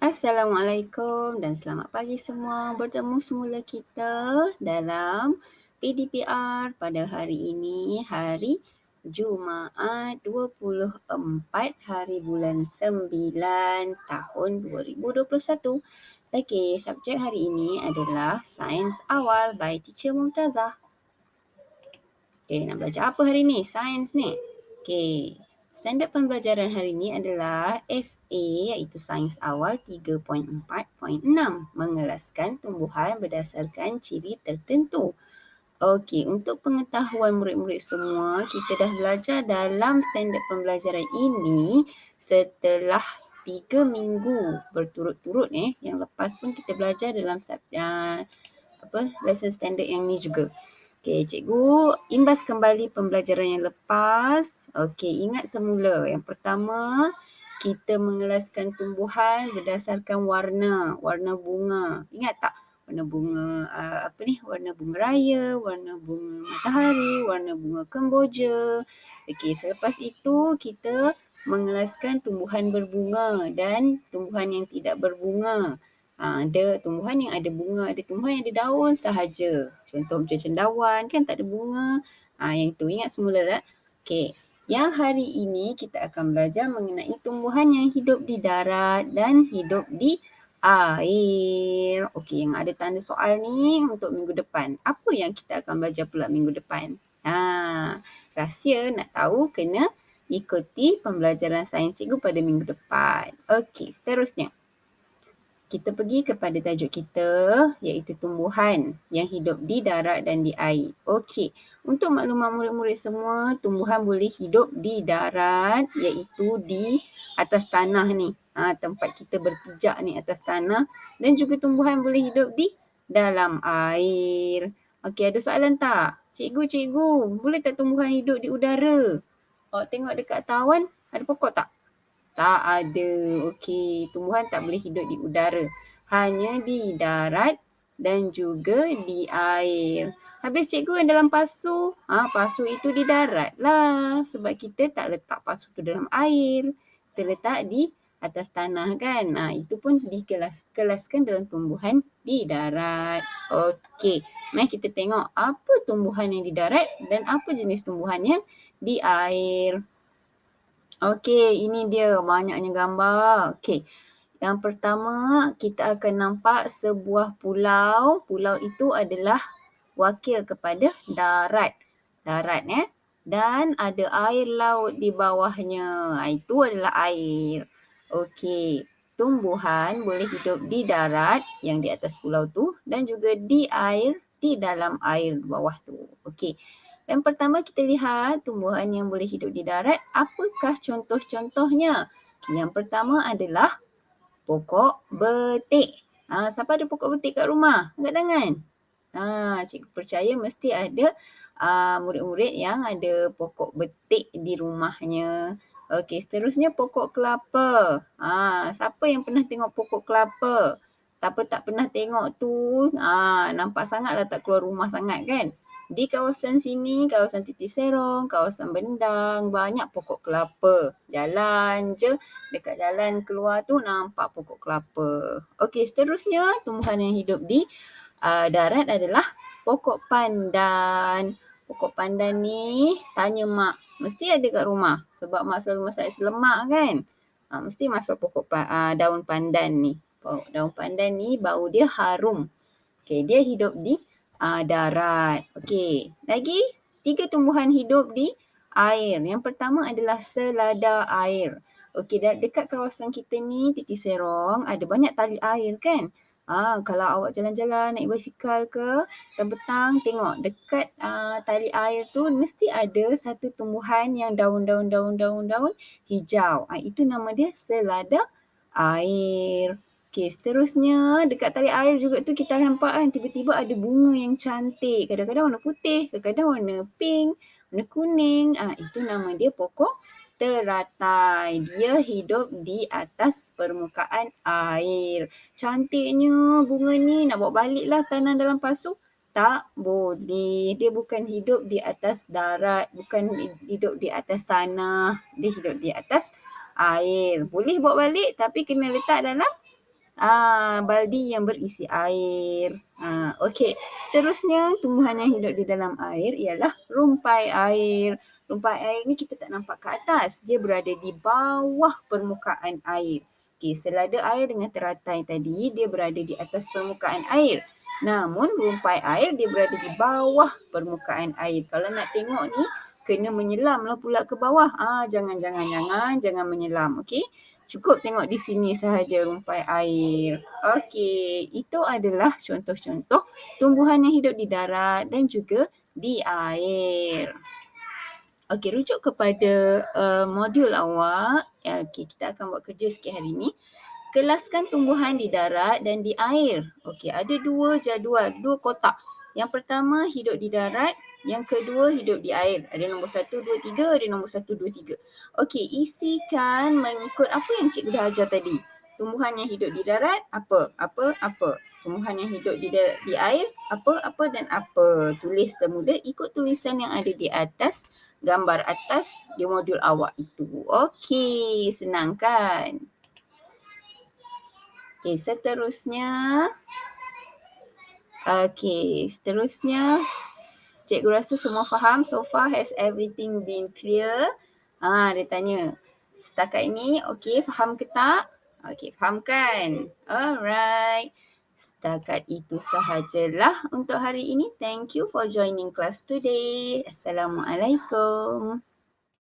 Assalamualaikum dan selamat pagi semua. Bertemu semula kita dalam PDPR pada hari ini, hari Jumaat 24 hari bulan 9 tahun 2021. Okey, subjek hari ini adalah Sains Awal by Teacher Mumtazah. Okey, nak belajar apa hari ni? Sains ni. Okey, standard pembelajaran hari ini adalah SA iaitu Sains Awal 3.4.6 mengelaskan tumbuhan berdasarkan ciri tertentu. Okey, untuk pengetahuan murid-murid semua, kita dah belajar dalam standard pembelajaran ini setelah 3 minggu berturut-turut yang lepas pun kita belajar dalam lesson standard yang ni juga. Okey, cikgu imbas kembali pembelajaran yang lepas. Okey, ingat semula. Yang pertama, kita mengelaskan tumbuhan berdasarkan warna bunga. Ingat tak? Warna bunga warna bunga raya, warna bunga matahari, warna bunga kemboja. Okey, selepas itu kita mengelaskan tumbuhan berbunga dan tumbuhan yang tidak berbunga. Ada tumbuhan yang ada bunga, ada tumbuhan yang ada daun sahaja. Contoh macam cendawan kan tak ada bunga. Yang tu ingat semula tak? Okey. Yang hari ini kita akan belajar mengenai tumbuhan yang hidup di darat dan hidup di air. Okey, yang ada tanda soal ni untuk minggu depan. Apa yang kita akan belajar pula minggu depan? Rahsia nak tahu kena ikuti pembelajaran sains cikgu pada minggu depan. Okey, seterusnya. Kita pergi kepada tajuk kita iaitu tumbuhan yang hidup di darat dan di air. Okey, untuk maklumat murid-murid semua, tumbuhan boleh hidup di darat iaitu di atas tanah ni. Tempat kita berpijak ni atas tanah, dan juga tumbuhan boleh hidup di dalam air. Okey, ada soalan tak? Cikgu, boleh tak tumbuhan hidup di udara? Awak tengok dekat tawan, ada pokok tak? Tak ada. Okey, tumbuhan tak boleh hidup di udara. Hanya di darat dan juga di air. Habis cikgu yang dalam pasu, pasu itu di darat lah. Sebab kita tak letak pasu tu dalam air. Kita letak di atas tanah kan. Itu pun dikelaskan dalam tumbuhan di darat. Okey, mari kita tengok apa tumbuhan yang di darat dan apa jenis tumbuhan yang di air. Okey, ini dia banyaknya gambar. Okey, yang pertama kita akan nampak sebuah pulau. Pulau itu adalah wakil kepada darat. Darat dan ada air laut di bawahnya. Itu adalah air. Okey, tumbuhan boleh hidup di darat yang di atas pulau tu dan juga di air, di dalam air bawah tu. Okey. Yang pertama kita lihat tumbuhan yang boleh hidup di darat. Apakah contoh-contohnya? Yang pertama adalah pokok betik. Siapa ada pokok betik kat rumah? Angkat tangan. Cikgu percaya mesti ada murid-murid yang ada pokok betik di rumahnya. Okey, seterusnya pokok kelapa. Siapa yang pernah tengok pokok kelapa? Siapa tak pernah tengok tu, nampak sangatlah tak keluar rumah sangat kan? Di kawasan sini, kawasan Titis Serong, kawasan Bendang, banyak pokok kelapa. Jalan je, dekat jalan keluar tu nampak pokok kelapa. Okey, seterusnya tumbuhan yang hidup di darat adalah pokok pandan. Pokok pandan ni, tanya mak, mesti ada kat rumah. Sebab mak selalu masak lemak kan? Mesti masuk pokok daun pandan ni. Daun pandan ni bau dia harum. Okey, dia hidup di darat. Okey, lagi 3 tumbuhan hidup di air. Yang pertama adalah selada air. Okey, dekat kawasan kita ni, Titis Serong, ada banyak tali air kan? Kalau awak jalan-jalan naik basikal ke, petang tengok dekat tali air tu mesti ada satu tumbuhan yang daun hijau. Itu nama dia selada air. Okey, seterusnya dekat tali air juga tu kita nampak kan tiba-tiba ada bunga yang cantik. Kadang-kadang warna putih, kadang-kadang warna pink, warna kuning. Itu nama dia pokok teratai. Dia hidup di atas permukaan air. Cantiknya bunga ni, nak bawa baliklah tanam dalam pasu. Tak boleh. Dia bukan hidup di atas darat, bukan hidup di atas tanah. Dia hidup di atas air. Boleh bawa balik tapi kena letak dalam Baldi yang berisi air. Okey. Seterusnya, tumbuhan yang hidup di dalam air ialah rumpai air. Rumpai air ni kita tak nampak ke atas. Dia berada di bawah permukaan air. Okey, selada air dengan teratai tadi, dia berada di atas permukaan air. Namun rumpai air dia berada di bawah permukaan air. Kalau nak tengok ni, kena menyelamlah pula ke bawah. Jangan menyelam. Okey. Cukup tengok di sini sahaja rumpai air. Okey, itu adalah contoh-contoh tumbuhan yang hidup di darat dan juga di air. Okey, rujuk kepada modul awak. Okey, kita akan buat kerja sikit hari ini. Kelaskan tumbuhan di darat dan di air. Okey, ada dua jadual, dua kotak. Yang pertama hidup di darat, yang kedua hidup di air. Ada nombor 1, 2, 3, ada nombor 1, 2, 3. Okey, isikan mengikut apa yang cikgu dah ajar tadi. Tumbuhan yang hidup di darat, apa. Tumbuhan yang hidup di air, apa dan apa. Tulis semula ikut tulisan yang ada di atas, gambar atas di modul awak itu. Okey, senang kan? Okey, seterusnya cikgu rasa semua faham. So far, has everything been clear? Dia tanya. Setakat ini, okey, faham ke tak? Okey, faham kan? Alright. Setakat itu sahajalah untuk hari ini. Thank you for joining class today. Assalamualaikum.